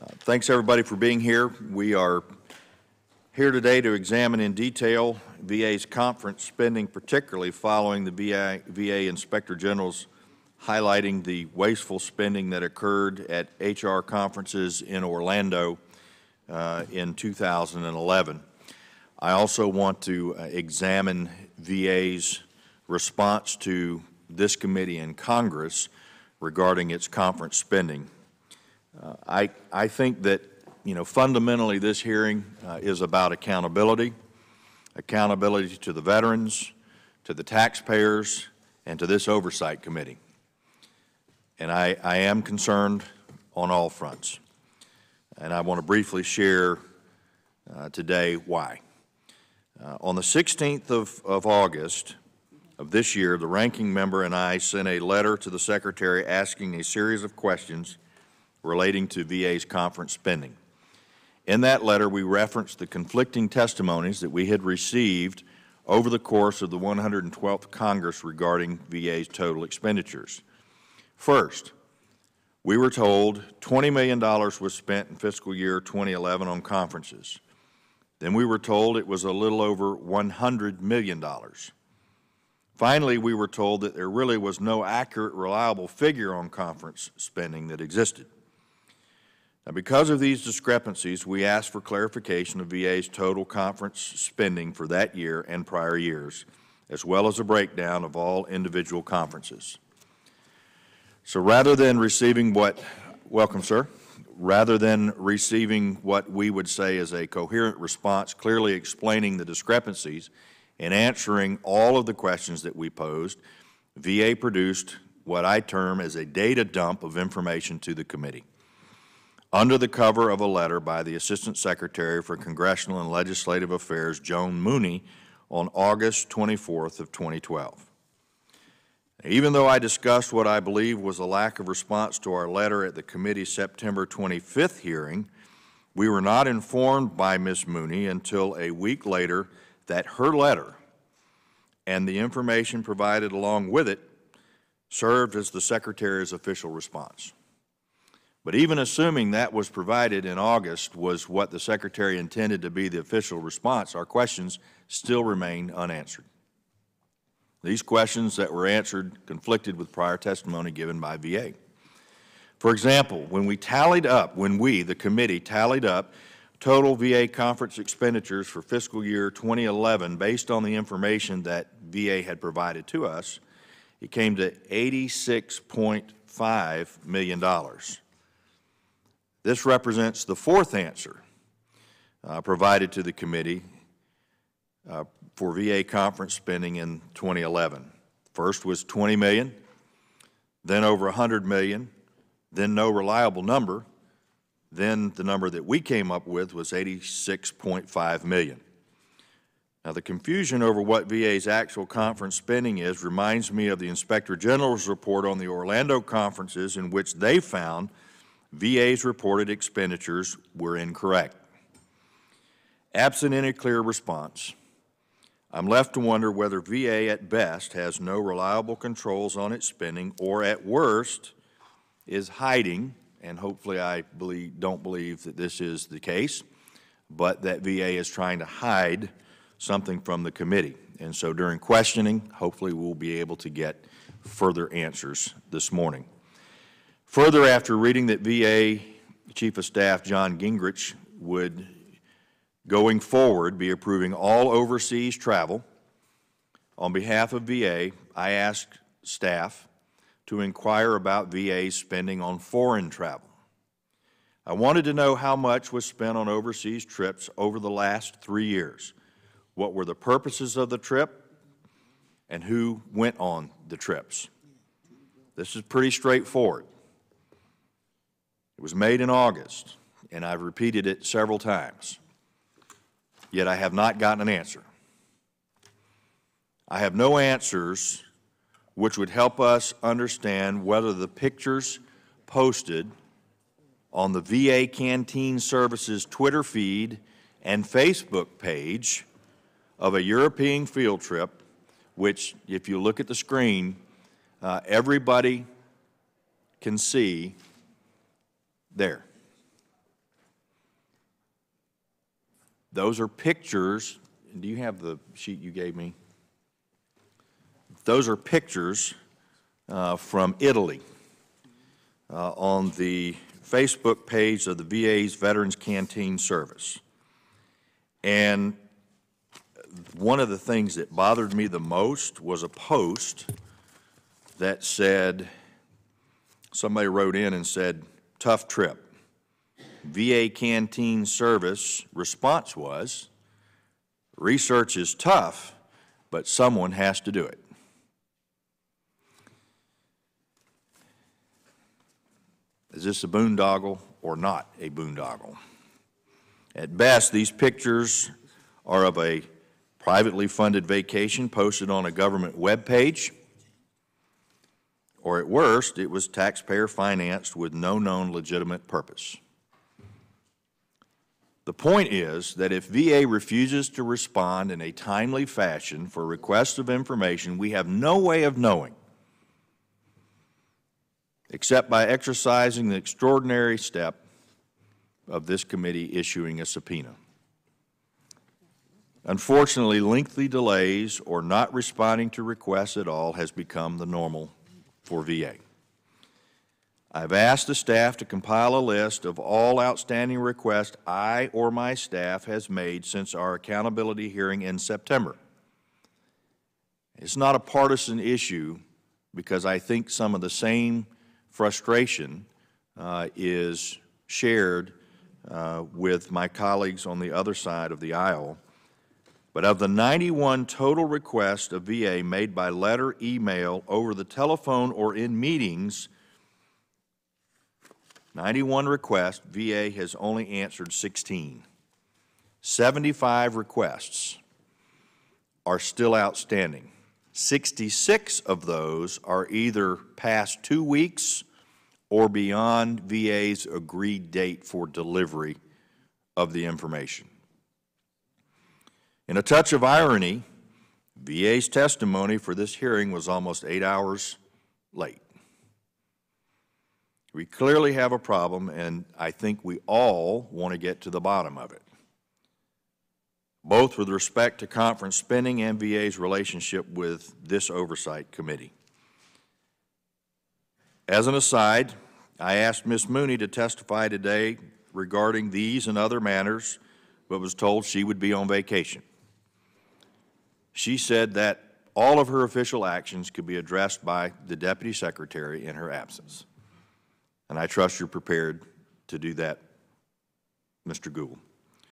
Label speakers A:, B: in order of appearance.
A: Thanks everybody for being here. We are here today to examine in detail VA's conference spending, particularly following the VA Inspector General's highlighting the wasteful spending that occurred at HR conferences in Orlando in 2011. I also want to examine VA's response to this committee in Congress regarding its conference spending. I think that, fundamentally this hearing is about accountability to the veterans, to the taxpayers, and to this oversight committee. And I am concerned on all fronts. And I want to briefly share today why. On the 16th of August of this year, the ranking member and I sent a letter to the Secretary asking a series of questions relating to VA's conference spending. In that letter, we referenced the conflicting testimonies that we had received over the course of the 112th Congress regarding VA's total expenditures. First, we were told $20 million was spent in fiscal year 2011 on conferences. Then we were told it was a little over $100 million. Finally, we were told that there really was no accurate, reliable figure on conference spending that existed. Now, because of these discrepancies, we asked for clarification of VA's total conference spending for that year and prior years, as well as a breakdown of all individual conferences. So rather than receiving welcome, sir. Rather than receiving what we would say is a coherent response, clearly explaining the discrepancies and answering all of the questions that we posed, VA produced what I term as a data dump of information to the committee, under the cover of a letter by the Assistant Secretary for Congressional and Legislative Affairs, Joan Mooney, on August 24th of 2012. Even though I discussed what I believe was a lack of response to our letter at the committee's September 25th hearing, we were not informed by Ms. Mooney until a week later that her letter and the information provided along with it served as the Secretary's official response. But even assuming that was provided in August was what the Secretary intended to be the official response, our questions still remain unanswered. These questions that were answered conflicted with prior testimony given by VA. For example, when we, the committee, tallied up total VA conference expenditures for fiscal year 2011 based on the information that VA had provided to us, it came to $86.5 million. This represents the fourth answer provided to the committee for VA conference spending in 2011. First was $20 million, then over $100 million, then no reliable number, then the number that we came up with was $86.5 million. Now, the confusion over what VA's actual conference spending is reminds me of the Inspector General's report on the Orlando conferences, in which they found VA's reported expenditures were incorrect. Absent any clear response, I'm left to wonder whether VA at best has no reliable controls on its spending, or at worst is hiding, and hopefully I don't believe that this is the case, but that VA is trying to hide something from the committee. And so during questioning, hopefully we'll be able to get further answers this morning. Further, after reading that VA Chief of Staff John Gingrich would, going forward, be approving all overseas travel, on behalf of VA, I asked staff to inquire about VA's spending on foreign travel. I wanted to know how much was spent on overseas trips over the last 3 years. What were the purposes of the trip, and who went on the trips? This is pretty straightforward. It was made in August, and I've repeated it several times, yet I have not gotten an answer. I have no answers which would help us understand whether the pictures posted on the VA Canteen Services Twitter feed and Facebook page of a European field trip, which, if you look at the screen, everybody can see there. Those are pictures. Do you have the sheet you gave me? Those are pictures from Italy on the Facebook page of the VA's Veterans Canteen Service. And one of the things that bothered me the most was a post that said, somebody wrote in and said, "Tough trip." VA Canteen Service response was, "Research is tough, but someone has to do it." Is this a boondoggle or not a boondoggle? At best, these pictures are of a privately funded vacation posted on a government web page, or at worst, it was taxpayer financed with no known legitimate purpose. The point is that if VA refuses to respond in a timely fashion for requests of information, we have no way of knowing except by exercising the extraordinary step of this committee issuing a subpoena. Unfortunately, lengthy delays or not responding to requests at all has become the normal for VA. I've asked the staff to compile a list of all outstanding requests I or my staff has made since our accountability hearing in September. It's not a partisan issue because I think some of the same frustration is shared with my colleagues on the other side of the aisle. But of the 91 total requests of VA made by letter, email, over the telephone, or in meetings, 91 requests, VA has only answered 16. 75 requests are still outstanding. 66 of those are either past 2 weeks or beyond VA's agreed date for delivery of the information. In a touch of irony, VA's testimony for this hearing was almost 8 hours late. We clearly have a problem, and I think we all want to get to the bottom of it, both with respect to conference spending and VA's relationship with this oversight committee. As an aside, I asked Ms. Mooney to testify today regarding these and other matters, but was told she would be on vacation. She said that all of her official actions could be addressed by the Deputy Secretary in her absence. And I trust you're prepared to do that, Mr. Gould.